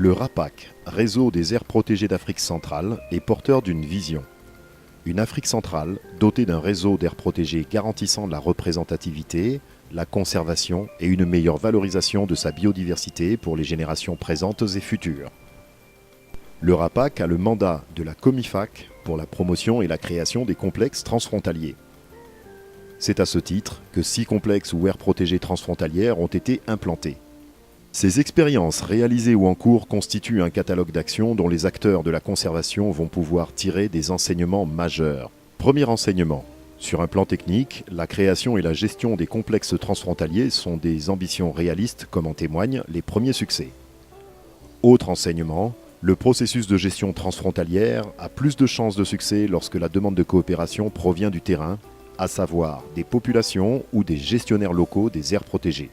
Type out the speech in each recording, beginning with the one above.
Le RAPAC, Réseau des aires protégées d'Afrique centrale, est porteur d'une vision. Une Afrique centrale dotée d'un réseau d'aires protégées garantissant la représentativité, la conservation et une meilleure valorisation de sa biodiversité pour les générations présentes et futures. Le RAPAC a le mandat de la COMIFAC pour la promotion et la création des complexes transfrontaliers. C'est à ce titre que 6 complexes ou aires protégées transfrontalières ont été implantés. Ces expériences réalisées ou en cours constituent un catalogue d'actions dont les acteurs de la conservation vont pouvoir tirer des enseignements majeurs. Premier enseignement. Sur un plan technique, la création et la gestion des complexes transfrontaliers sont des ambitions réalistes comme en témoignent les premiers succès. Autre enseignement. Le processus de gestion transfrontalière a plus de chances de succès lorsque la demande de coopération provient du terrain, à savoir des populations ou des gestionnaires locaux des aires protégées.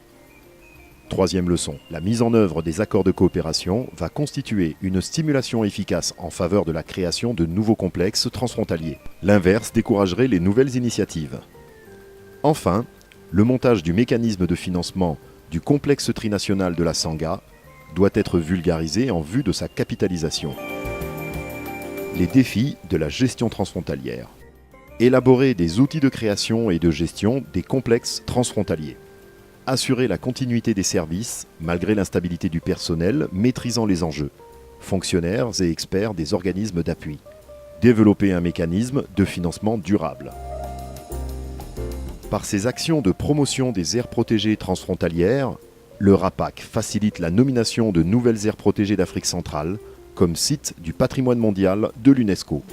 Troisième leçon, la mise en œuvre des accords de coopération va constituer une stimulation efficace en faveur de la création de nouveaux complexes transfrontaliers. L'inverse découragerait les nouvelles initiatives. Enfin, le montage du mécanisme de financement du complexe trinational de la Sangha doit être vulgarisé en vue de sa capitalisation. Les défis de la gestion transfrontalière. Élaborer des outils de création et de gestion des complexes transfrontaliers. Assurer la continuité des services, malgré l'instabilité du personnel, maîtrisant les enjeux, fonctionnaires et experts des organismes d'appui. Développer un mécanisme de financement durable. Par ses actions de promotion des aires protégées transfrontalières, le RAPAC facilite la nomination de nouvelles aires protégées d'Afrique centrale comme site du patrimoine mondial de l'UNESCO.